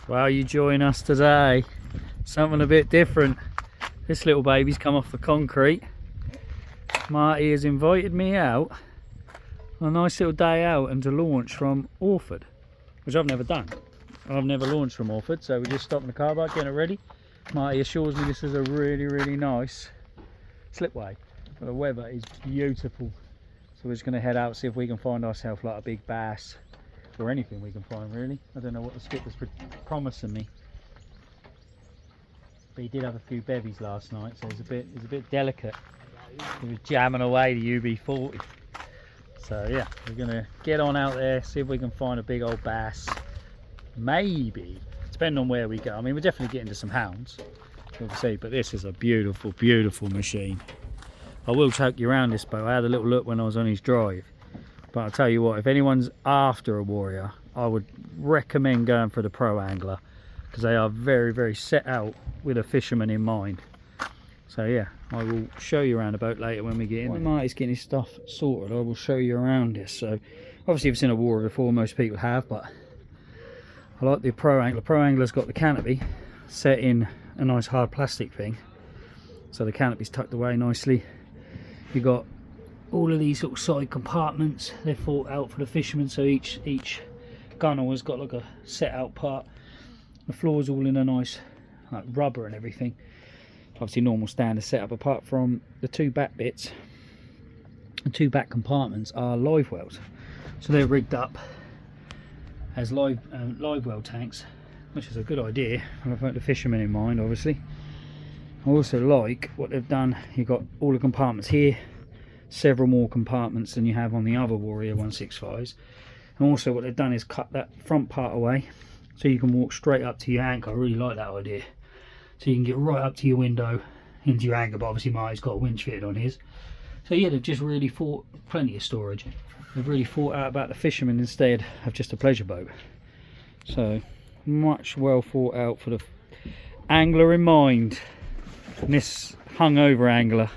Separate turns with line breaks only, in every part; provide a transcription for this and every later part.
Well, you join us today. Something a bit different. This little baby's come off the concrete. Marty has invited me out on a nice little day out and to launch from Orford, which I've never done. I've never launched from Orford, so we're just stopping the car park, getting it ready. Marty assures me this is a really nice slipway, but the weather is beautiful. So we're just going to head out, see if we can find ourselves like a big bass, or anything we can find really. I don't know what the skipper's promising me, but he did have a few bevies last night, so it's a bit delicate. He was jamming away the UB40. So yeah, we're gonna get on out there, see if we can find a big old bass. Maybe, depending on where we go. I mean, we're definitely getting to some hounds, obviously, but this is a beautiful machine. I will take you around this boat. I had a little look when I was on his drive. But I'll tell you what, if anyone's after a warrior, I would recommend going for the Pro Angler, because they are very set out with a fisherman in mind. So yeah, I will show you around the boat later when we get in. When Marty's getting his stuff sorted, I will show you around this. So obviously you've seen a warrior before, most people have, but I like the Pro Angler. Pro Angler's got the canopy set in a nice hard plastic thing, so the canopy's tucked away nicely. You've got all of these little side compartments. They're thought out for the fishermen, so each gunwale has got like a set out part. The floor's all in a nice like rubber and everything. Obviously normal standard setup, apart from the two back bits. The two back compartments are live wells, so they're rigged up as live well tanks, which is a good idea. I've got the fishermen in mind, obviously. I also like what they've done. You've got all the compartments here, several more compartments than you have on the other Warrior 165s, and also what they've done is cut that front part away so you can walk straight up to your anchor. I really like that idea, so you can get right up to your window into your anchor, but obviously Marty's got a winch fitted on his. So yeah, they've just really thought, plenty of storage, they've really thought out about the fisherman instead of just a pleasure boat. So much well thought out for the angler in mind, and this hungover angler.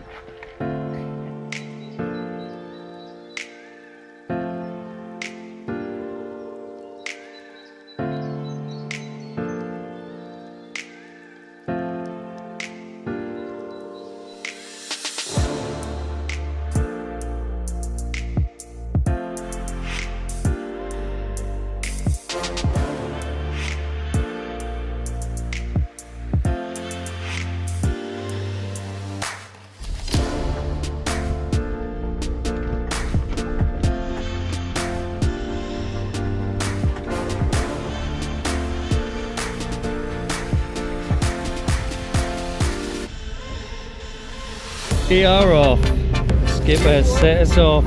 We are off. Skipper has set us off.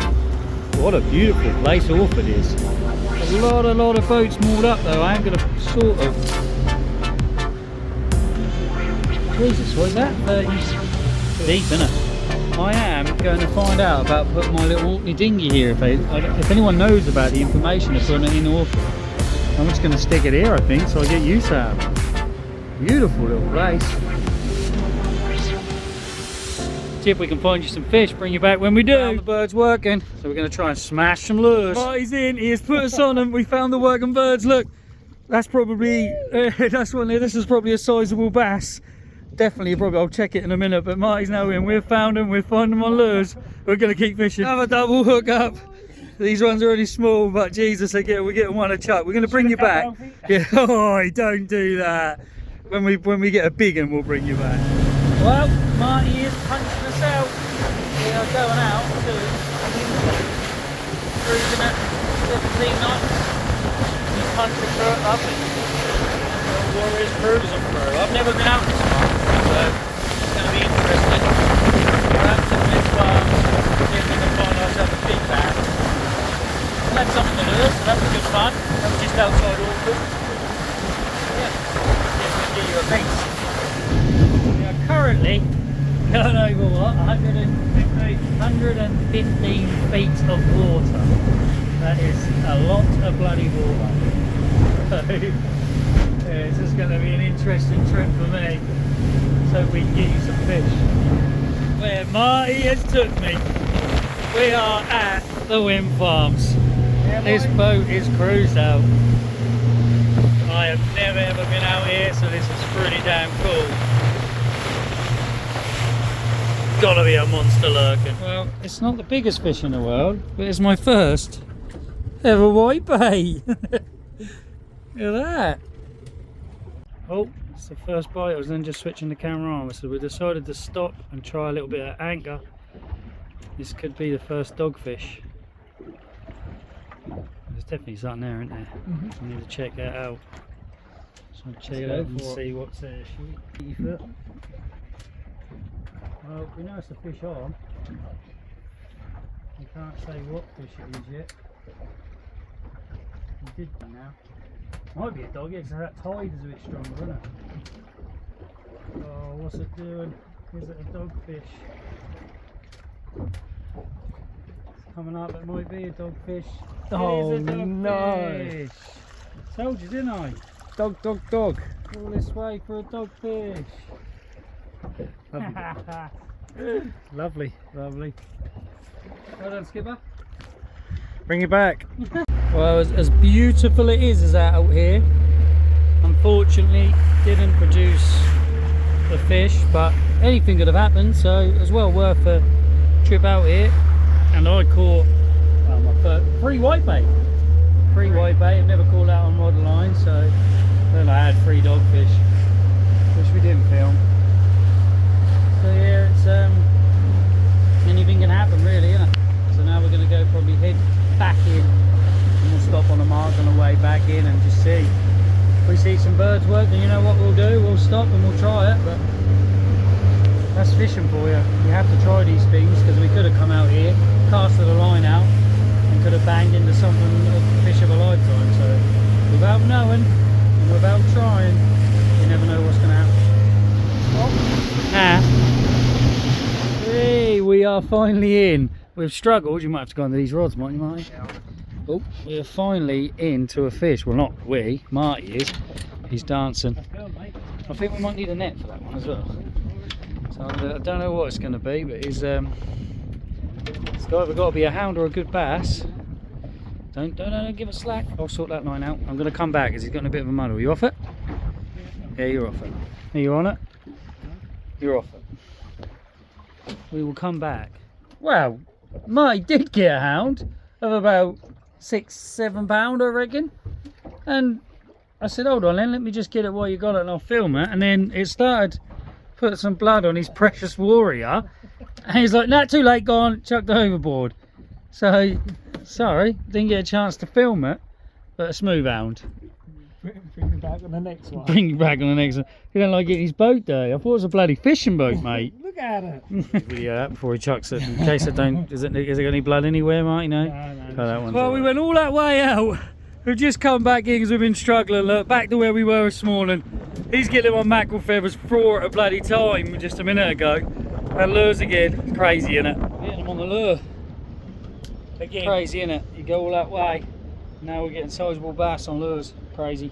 What a beautiful place Orford is. A lot of boats moored up though. I am going to sort of... Jesus, what is that? 30 deep, isn't it? I am going to find out about putting my little Orkney dinghy here. If anyone knows about the information of putting it in Orford. I'm just going to stick it here, I think, so I get used to it. Beautiful little place. See if we can find you some fish, bring you back when we do. The bird's working, so we're going to try and smash some lures. Marty's in, he has put us on them. We found the working birds. Look, that's probably, this is probably a sizable bass. Definitely, probably, I'll check it in a minute, but Marty's now in. We've found them, we've found them on lures. We're going to keep fishing. Have a double hook up. These ones are only small, but Jesus, we're getting one a chuck. We're going to bring you back. Yeah, oh, don't do that. When we get a big one, we'll bring you back. Well, Marty is punching us out. We are going out to cruising at 17 knots. He's punching through it up and the Warrior's cruising through. I've never been out this far, so it's going to be interesting. We're out to the next farm, see if we can find ourselves a big bass. We'll have something to lure, so that was good fun. That was just outside Orford. Yeah, see if we can get you a piece. Currently going over what, 115 feet of water. That is a lot of bloody water. So yeah, this is going to be an interesting trip for me. So we can get you some fish. Where Marty has took me, we are at the wind farms. Yeah, this boat is cruised out. I have never ever been out here, so this is pretty damn cool. Gotta be a monster lurking. Well, it's not the biggest fish in the world, but it's my first ever whitebait. Look at that. Oh, it's the first bite. I was then just switching the camera on, so we decided to stop and try a little bit of anchor. This could be the first dogfish. There's definitely something there, isn't there? I need to check that out. So I'll check it out and see what's there. Well, we know it's a fish on. We can't say what fish it is yet. We did now. Might be a dog, because that tide is a bit stronger, isn't it? Oh, what's it doing? Is it a dogfish? It's coming up, it might be a dogfish. Oh, it is a dogfish. No! Told you, didn't I? Dog. All this way for a dogfish. Lovely. Lovely. Well done, skipper. Bring it back. Well, as beautiful it is out here, unfortunately didn't produce the fish, but anything could have happened, so it was well worth a trip out here. And I caught my first free whitebait. I've never caught out on rod line, so then I had 3 dogfish, which we didn't film. So yeah, it's anything can happen really, isn't it? So now we're going to go probably head back in, and we'll stop on the mark on the way back in and just see. If we see some birds work, then you know what we'll do, we'll stop and we'll try it. But that's fishing for you. You have to try these things, because we could have come out here, casted the line out, and could have banged into something, a fish of a lifetime. So without knowing and without trying, you never know what's going to happen. Hey, we are finally in. We've struggled. You might have to go under these rods, mightn't you, Marty? Yeah. Oh, we're finally into a fish. Well, not we, Marty is. He's dancing. I think we might need a net for that one as well. So I don't know what it's going to be, but it's either got to be a hound or a good bass. Don't give it slack. I'll sort that line out. I'm going to come back because he's got in a bit of a muddle. You off it? Yeah, you're off it. Are you on it? You're off it. We will come back. Well, Marty did get a hound of about 6-7 pound, I reckon. And I said, hold on then, let me just get it while you got it and I'll film it. And then it started put some blood on his precious warrior. And he's like, nah, too late, gone, chucked it overboard. So, sorry, didn't get a chance to film it, but a smooth hound.
Bring me back on the next one.
Bring you back on the next one. You don't like getting his boat though. I thought it was a bloody fishing boat, mate.
Look at it.
Video that before he chucks it, in case it don't. Is it got any blood anywhere, Marty? No.
No.
Oh, that one's well, we went all that way out. We've just come back in because we've been struggling. Look, back to where we were this morning. He's getting on mackerel feathers 4 at a bloody time just a minute ago. And lures again. Crazy, innit? Getting him on the lure. Again. Crazy, innit? You go all that way. Now we're getting sizable bass on lures. Crazy.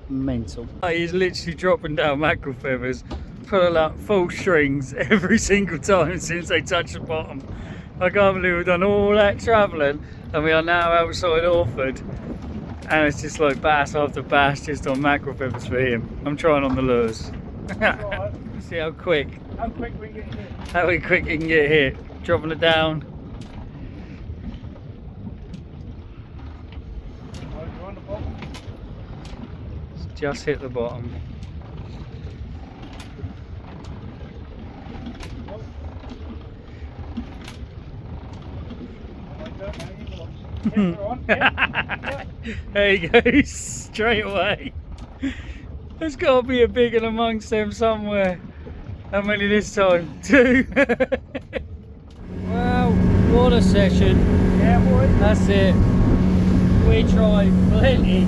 Mental. He's literally dropping down mackerel feathers, pulling up full strings every single time since they touch the bottom. I can't believe we've done all that travelling and we are now outside Orford, and it's just like bass after bass just on mackerel feathers for him. I'm trying on the lures. See how quick
we get hit.
How quick he can get hit. Dropping it down. Just hit the bottom. There he goes, straight away. There's got to be a big one amongst them somewhere. How many this time? 2. Well, what a session.
Yeah, boy.
That's it. We tried plenty.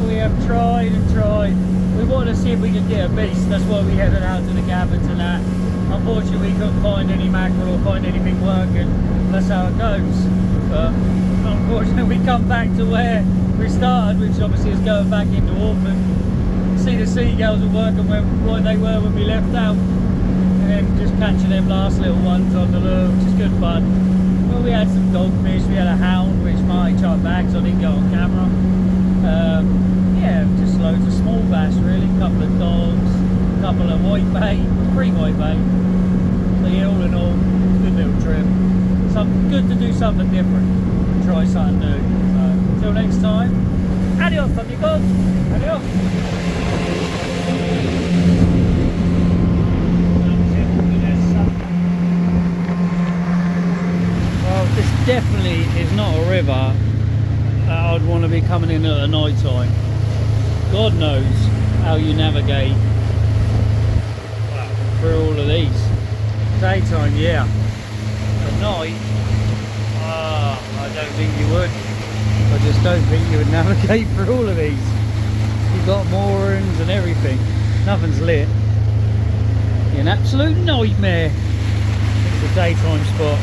We have tried and tried. We wanted to see if we could get a beast. That's why we headed out to the cabins and that. Unfortunately, we couldn't find any mackerel or find anything working. That's how it goes. But unfortunately, we come back to where we started, which obviously is going back into Orford. See the seagulls are working like they were when we left out, and then just catching them last little ones on the lure, which is good fun. Well, we had some dogfish. We had a hound, which Marty chucked back, so I didn't go on camera. Yeah, just loads of small bass really, a couple of dogs, a couple of whitebait, 3 whitebait. So yeah, all in all, good little trip. Good to do something different and try something new. So until next time, adios amigos, adios. Well, this definitely is not a river that I'd want to be coming in at night time. God knows how you navigate through all of these. Daytime, yeah. At night, I don't think you would. I just don't think you would navigate through all of these. You've got moorings and everything. Nothing's lit. You're an absolute nightmare. It's a daytime spot.